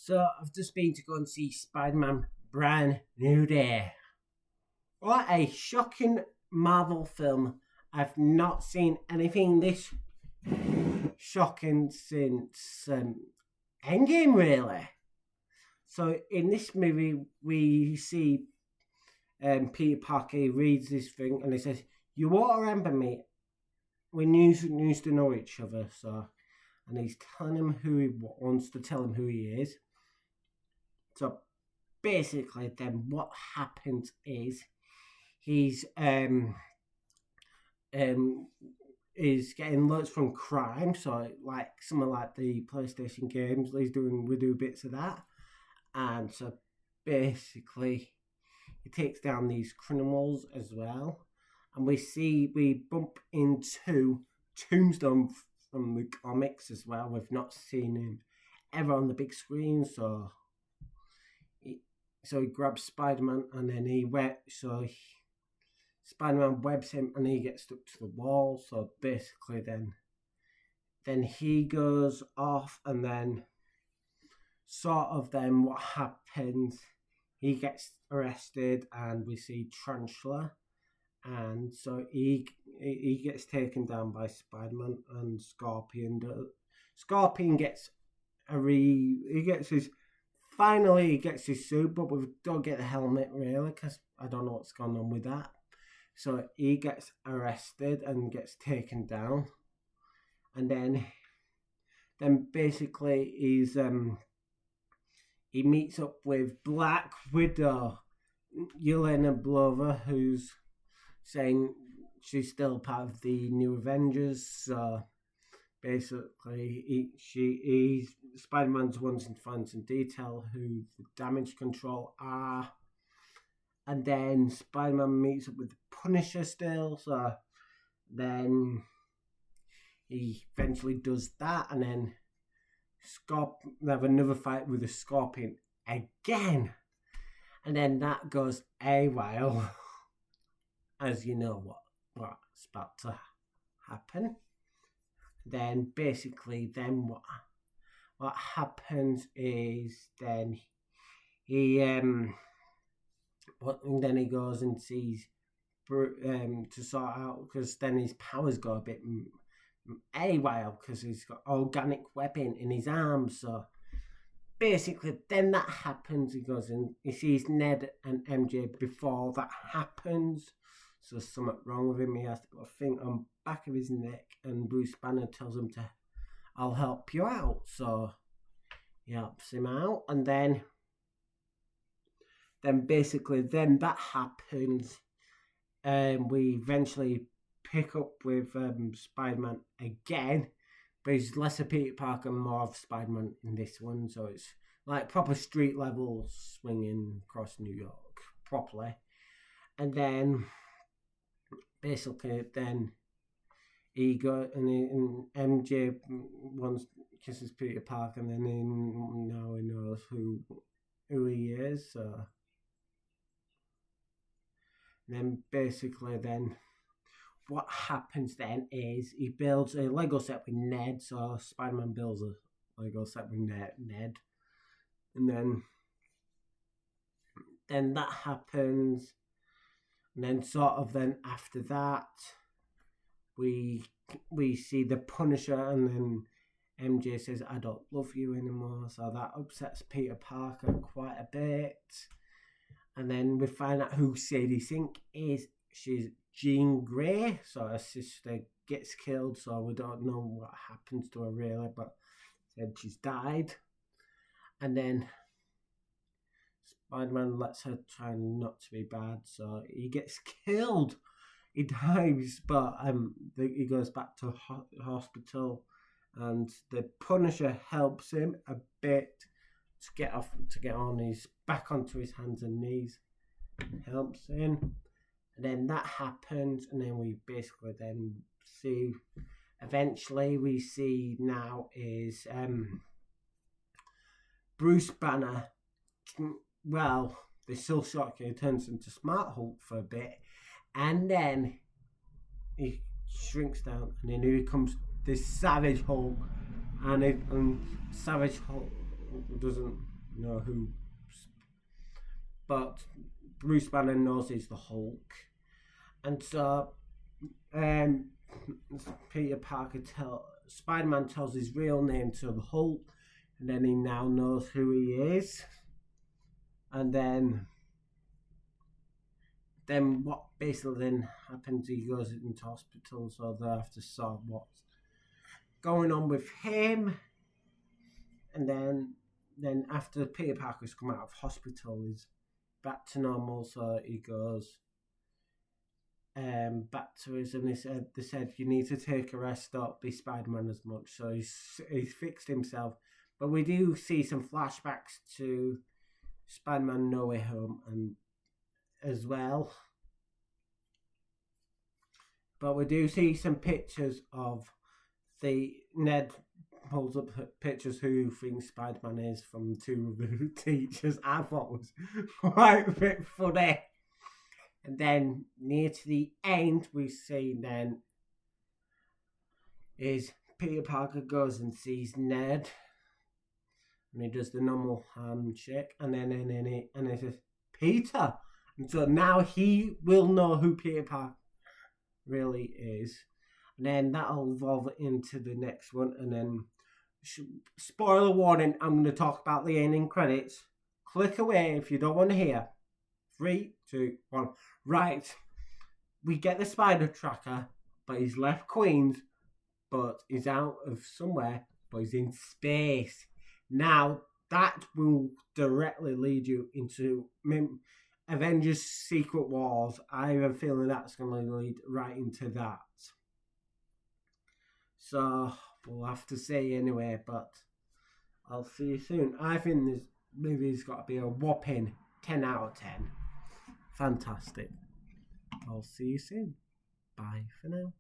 So I've just been to go and see Spider-Man Brand New Day. What a shocking Marvel film. I've not seen anything this shocking since Endgame, really. So in this movie, we see Peter Parker reads this thing and he says, "You won't remember me. We used to know each other." And he's telling him who he wants to tell him who he is. So basically, then what happens is he's is getting loads from crime. So like something like the PlayStation games, we do bits of that, and so basically he takes down these criminals as well. And we bump into Tombstone from the comics as well. We've not seen him ever on the big screen, so he grabs Spider-Man and then Spider-Man webs him and he gets stuck to the wall. So basically then he goes off, and then what happens, he gets arrested and we see Tarantula, and so he gets taken down by Spider-Man, and Scorpion gets he gets his suit, but we don't get the helmet really because I don't know what's going on with that. So he gets arrested and gets taken down, and then basically he meets up with Black Widow, Yelena Belova, who's saying she's still part of the New Avengers. So basically, Spider-Man's wanting to find some detail who the Damage Control are, and then Spider-Man meets up with the Punisher still. So then he eventually does that, and then they have another fight with the Scorpion again, and then that goes a while, as you know what's about to happen. Then basically, what happens is then he goes and sees to sort out, because then his powers go a bit while because he's got organic webbing in his arms. So basically, then that happens. He goes and he sees Ned and MJ before that happens. So there's something wrong with him. He has to put a thing on the back of his neck, and Bruce Banner tells him I'll help you out. So he helps him out, and then basically that happens, and we eventually pick up with Spider-Man again, but he's less of Peter Parker, more of Spider-Man in this one. So it's like proper street level swinging across New York properly. And then basically then and MJ kisses Peter Parker, and then now he knows who he is. So then basically what happens then is he builds a Lego set with Ned. So Spider-Man builds a Lego set with Ned, and then that happens, and then after that we see the Punisher, and then MJ says, "I don't love you anymore." So that upsets Peter Parker quite a bit, and then we find out who Sadie Sink is. She's Jean Grey. So her sister gets killed, so we don't know what happens to her really, but said she's died. And then Spider-Man lets her try not to be bad, so he gets killed. He dies, but he goes back to hospital, and the Punisher helps him a bit to get on his back onto his hands and knees, helps him. And then that happens, and then we basically then see, eventually we see now is Bruce Banner, well, they still shock you, he turns into Smart Hulk for a bit, and then he shrinks down, and then here comes this Savage Hulk, and Savage Hulk doesn't know who, but Bruce Banner knows he's the Hulk, and so um, Peter Parker Spider-Man tells his real name to the Hulk, and then he now knows who he is, and then what basically then happens, he goes into hospital, so they have to sort what's going on with him. And then after Peter Parker's come out of hospital, he's back to normal, so he goes back to his, and they said you need to take a rest, don't be Spider-Man as much, so he's fixed himself. But we do see some flashbacks to Spider-Man No Way Home and as well. But we do see some pictures of Ned pulls up pictures who thinks Spider-Man is from two of the teachers. I thought was quite a bit funny. And then near to the end, we see then is Peter Parker goes and sees Ned, and he does the normal handshake, and then it says Peter, and so now he will know who Peter Parker really is, and then that'll evolve into the next one, and then spoiler warning, I'm going to talk about the ending credits. Click away if you don't want to hear. 3, 2, 1. Right, we get the Spider Tracker, but he's left Queens, but he's out of somewhere, but he's in space. Now, that will directly lead you into Avengers Secret Wars. I have a feeling that's going to lead right into that. So, we'll have to see anyway, but I'll see you soon. I think this movie's got to be a whopping 10 out of 10. Fantastic. I'll see you soon. Bye for now.